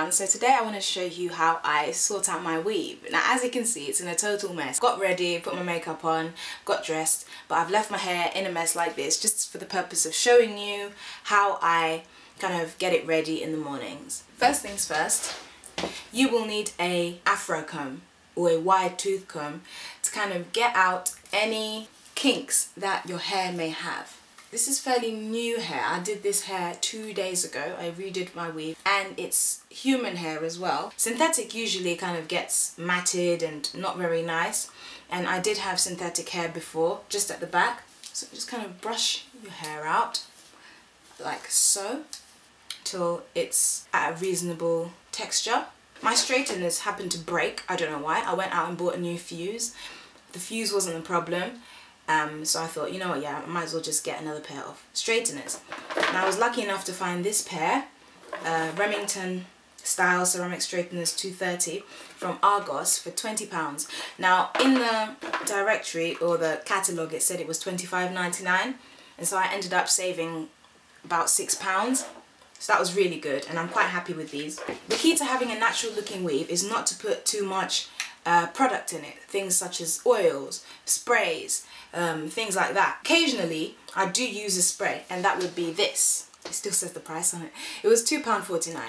everyone, so today I want to show you how I sort out my weave. Now as you can see, it's in a total mess. Got ready, put my makeup on, got dressed, but I've left my hair in a mess like this just for the purpose of showing you how I kind of get it ready in the mornings. First things first, you will need a afro comb or a wide tooth comb to kind of get out any kinks that your hair may have. This is fairly new hair. I did this hair 2 days ago. I redid my weave and it's human hair as well. Synthetic usually kind of gets matted and not very nice, and I did have synthetic hair before just at the back. So just kind of brush your hair out like so till it's at a reasonable texture. My straighteners happened to break. I don't know why. I went out and bought a new fuse. The fuse wasn't the problem. So I thought, you know what, yeah, I might as well just get another pair of straighteners. And I was lucky enough to find this pair, Remington style ceramic straighteners 230 from Argos for £20. Now in the directory or the catalogue it said it was £25.99, and so I ended up saving about £6. So that was really good, and I'm quite happy with these. The key to having a natural looking weave is not to put too much product in it, things such as oils, sprays, things like that. Occasionally I do use a spray, and that would be this. It still says the price on it. It was £2.49.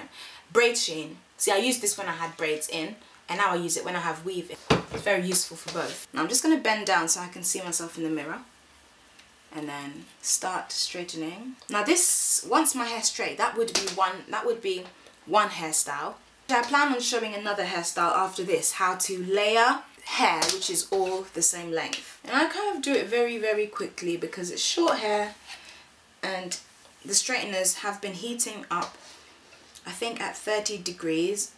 Braid sheen. See, I used this when I had braids in, and now I use it when I have weave in. It's very useful for both. Now I'm just going to bend down so I can see myself in the mirror and then start straightening. Now this, once my hair's straight, that would be one hairstyle. I plan on showing another hairstyle after this, how to layer hair which is all the same length. And I kind of do it very, very quickly because it's short hair and the straighteners have been heating up, I think at 30 degrees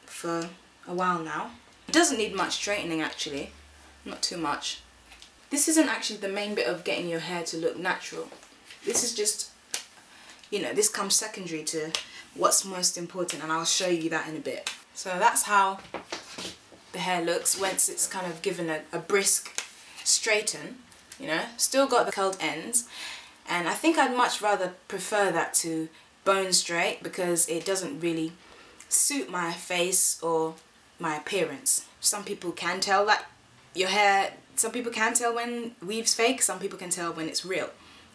for a while now. It doesn't need much straightening actually, not too much. This isn't actually the main bit of getting your hair to look natural. This is just, you know, this comes secondary to what's most important, and I'll show you that in a bit. So that's how the hair looks once it's kind of given a brisk straighten, you know. Still got the curled ends, and I think I'd much rather prefer that to bone straight because it doesn't really suit my face or my appearance. Some people can tell that your hair, some people can tell when weave's fake, some people can tell when it's real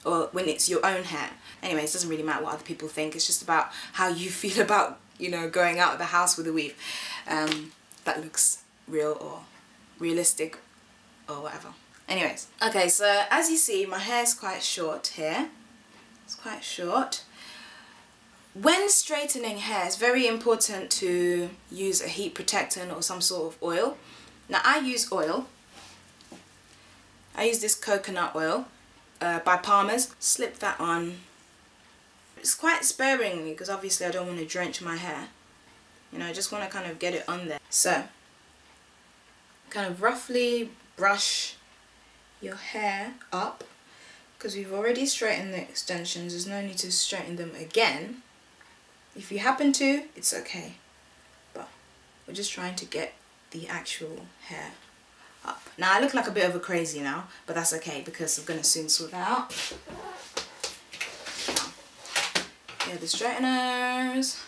or when it's your own hair. Anyway, it doesn't really matter what other people think. It's just about how you feel about, you know, going out of the house with a weave that looks real or realistic or whatever. Anyways, okay, so as you see, my hair is quite short here. It's quite short. When straightening hair, it's very important to use a heat protectant or some sort of oil. Now I use oil. I use this coconut oil by Palmer's. Slip that on. It's quite sparingly because obviously I don't want to drench my hair. You know, I just want to kind of get it on there. So, kind of roughly brush your hair up because we've already straightened the extensions. There's no need to straighten them again. If you happen to, it's okay. But we're just trying to get the actual hair up. Now I look like a bit of a crazy now, but that's okay because I'm going to soon sort that out. Now, here are the straighteners,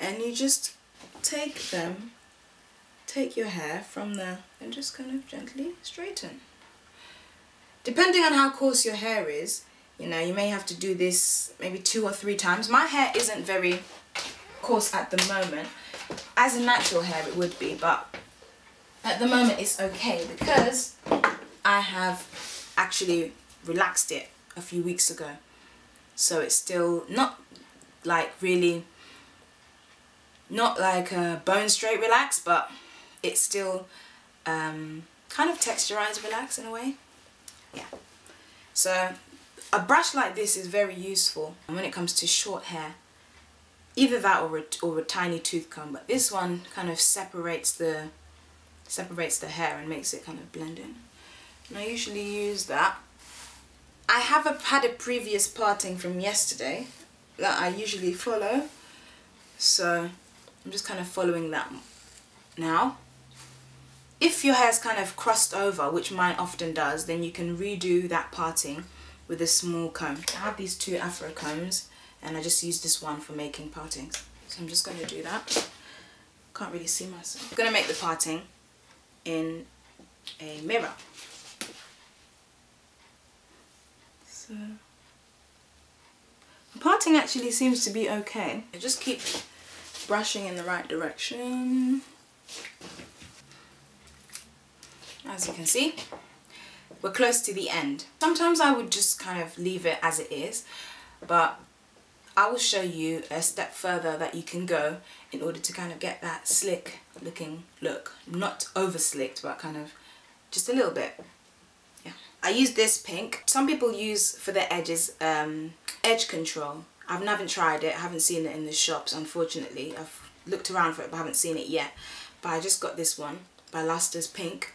and you just take your hair from there and just kind of gently straighten. Depending on how coarse your hair is, you know, you may have to do this maybe 2 or 3 times. My hair isn't very coarse at the moment. As a natural hair it would be, but at the moment it's okay because I have actually relaxed it a few weeks ago. So it's still not like really, not like a bone straight relax, but it's still kind of texturized relax in a way. Yeah. So a brush like this is very useful when it comes to short hair. Either that or a tiny tooth comb, but this one kind of separates the hair and makes it kind of blend in. And I usually use that. I have had a previous parting from yesterday that I usually follow, so I'm just kind of following that now. If your hair's kind of crossed over, which mine often does, then you can redo that parting with a small comb. I have these 2 afro combs and I just use this one for making partings. So I'm just going to do that. Can't really see myself. I'm going to make the parting in a mirror. So the parting actually seems to be okay. I just keep brushing in the right direction. As you can see, we're close to the end. Sometimes I would just kind of leave it as it is, but I will show you a step further that you can go in order to kind of get that slick looking look. Not over slicked, but kind of just a little bit. Yeah. I use this pink. Some people use for their edges edge control. I haven't tried it. I haven't seen it in the shops, unfortunately. I've looked around for it but haven't seen it yet. But I just got this one by Luster's Pink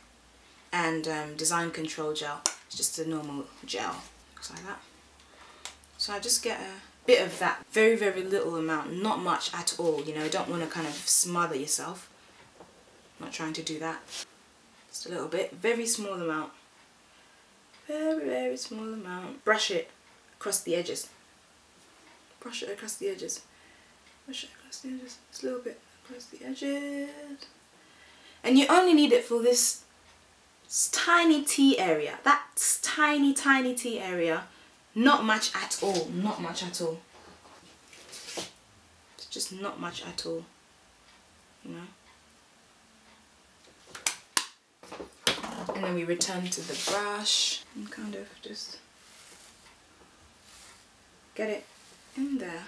and Design Control Gel. It's just a normal gel. Looks like that. So I just get a bit of that, very little amount, not much at all, you know. Don't want to kind of smother yourself. I'm not trying to do that. Just a little bit, very small amount. Very small amount. Brush it across the edges. Brush it across the edges. Brush it across the edges. Just a little bit across the edges. And you only need it for this tiny T area. That's tiny T area. Not much at all. Not much at all. It's just not much at all. You know? And then we return to the brush and kind of just get it in there.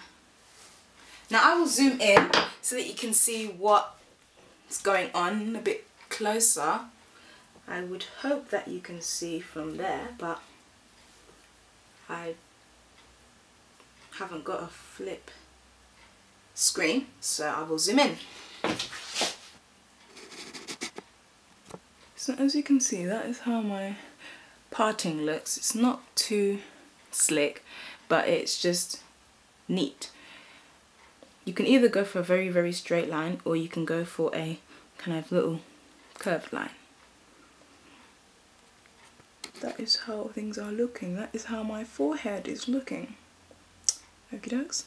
Now I will zoom in so that you can see what's going on a bit closer. I would hope that you can see from there, but I haven't got a flip screen, so I will zoom in. So as you can see, that is how my parting looks. It's not too slick, but it's just neat. You can either go for a very straight line, or you can go for a kind of little curved line. That is how things are looking. That is how my forehead is looking. Okie dokes.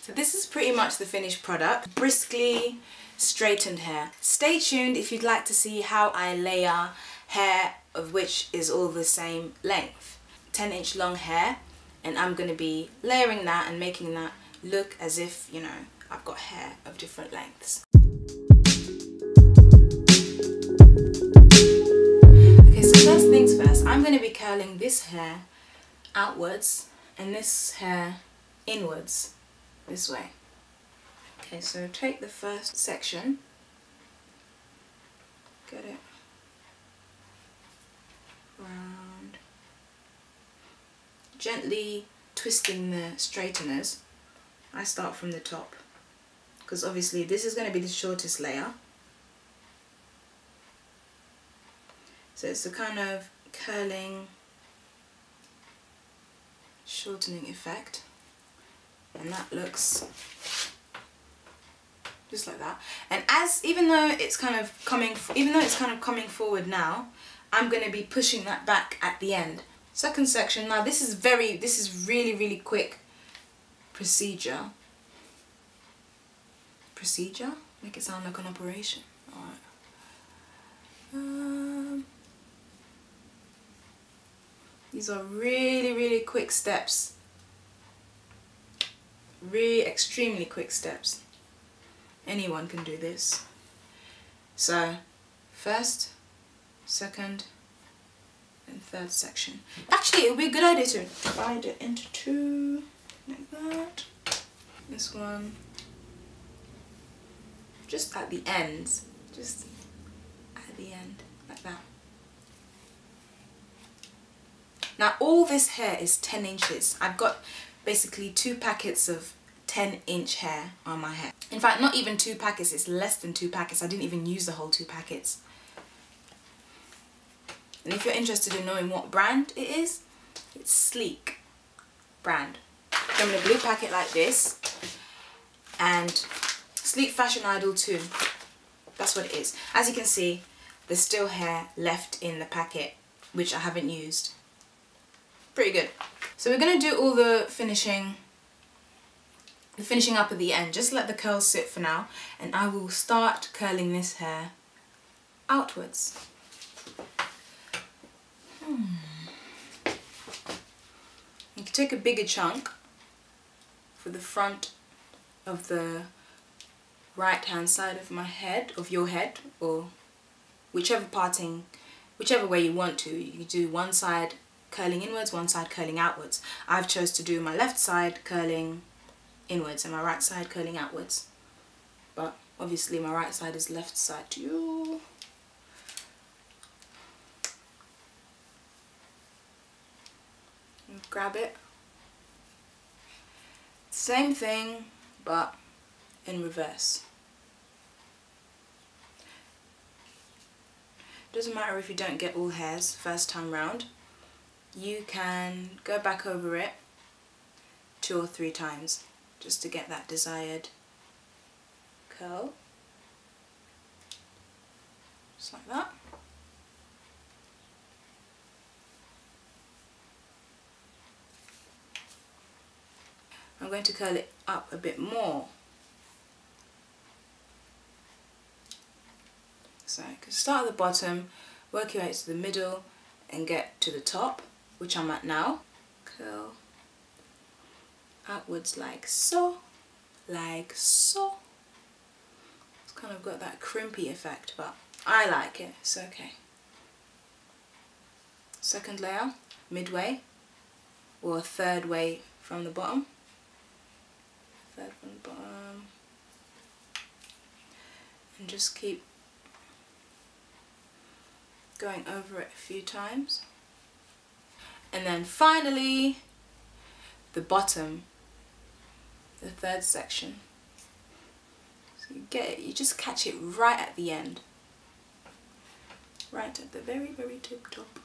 So this is pretty much the finished product. Briskly straightened hair. Stay tuned if you'd like to see how I layer hair of which is all the same length. 10-inch long hair, and I'm going to be layering that and making that look as if, you know, I've got hair of different lengths. Okay, so first things first, I'm going to be curling this hair outwards and this hair inwards this way. Okay, so take the first section, get it round, gently twisting the straighteners. I start from the top because obviously this is going to be the shortest layer. So it's a kind of curling, shortening effect, and that looks just like that. And even though it's kind of coming forward now, I'm going to be pushing that back at the end. Second section. Now this is really quick procedure. Make it sound like an operation. All right. These are really quick steps. Extremely quick steps. Anyone can do this. So, first, second, and third section. Actually, it would be a good idea to divide it into two, like that. This one, just at the ends, like that. Now all this hair is 10 inches. I've got basically 2 packets of 10-inch hair on my hair. In fact, not even 2 packets, it's less than 2 packets. I didn't even use the whole 2 packets. And if you're interested in knowing what brand it is, it's Sleek brand. I'm in a blue packet like this, and Sleek Fashion Idol 2. That's what it is. As you can see, there's still hair left in the packet, which I haven't used. Pretty good. So we're going to do all the finishing finishing up at the end. Just let the curls sit for now, and I will start curling this hair outwards. You can take a bigger chunk for the front of the right hand side of my head, of your head, or whichever way you want to. You do one side curling inwards, one side curling outwards. I've chose to do my left side curling inwards and my right side curling outwards, but obviously my right side is left side to you. Grab it. Same thing, but in reverse. Doesn't matter if you don't get all hairs first time round. You can go back over it 2 or 3 times just to get that desired curl. Just like that. I'm going to curl it up a bit more. So you can start at the bottom, work your way to the middle and get to the top, which I'm at now. Curl outwards like so, like so. It's kind of got that crimpy effect, but I like it, it's okay. Second layer, midway, or third way from the bottom. Third from the bottom. And just keep going over it a few times. And then finally, the bottom, the third section. So you get it, you just catch it right at the end. Right at the very, very tip top.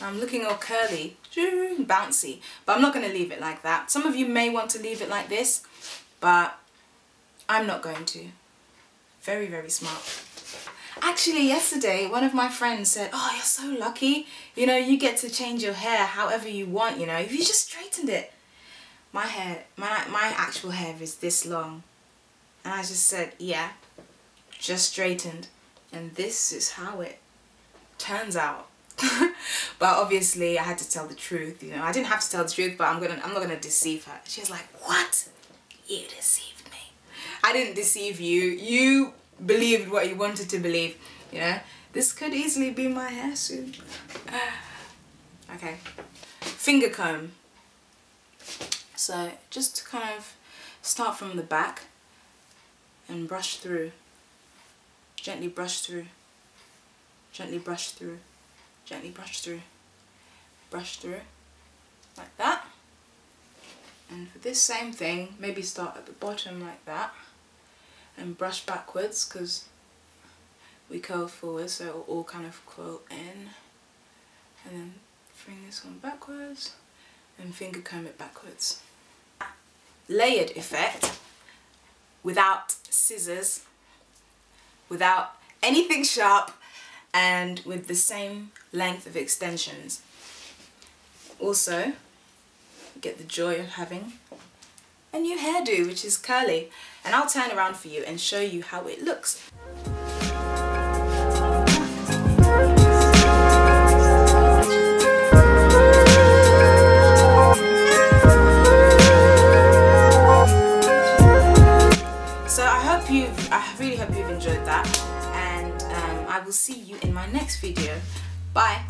I'm looking all curly, bouncy, but I'm not going to leave it like that. Some of you may want to leave it like this, but I'm not going to. Very, very smart. Actually, yesterday, one of my friends said, oh, you're so lucky. You know, you get to change your hair however you want, you know, if you just straightened it. My hair, my actual hair is this long. And I just said, yeah, just straightened. And this is how it turns out. But obviously I had to tell the truth, you know. I didn't have to tell the truth, but I'm not gonna deceive her. She was like, what? You deceived me. I didn't deceive you. You believed what you wanted to believe, you know. This could easily be my hair soon. Okay. Finger comb. So just kind of start from the back and brush through. Gently brush through. Gently brush through. Gently brush through, like that. And for this same thing, maybe start at the bottom like that and brush backwards, because we curl forward, so it will all kind of curl in, and then bring this one backwards and finger comb it backwards. Layered effect, without scissors, without anything sharp, and with the same length of extensions. Also, you get the joy of having a new hairdo, which is curly. And I'll turn around for you and show you how it looks. So I really hope you've enjoyed that. I will see you in my next video. Bye!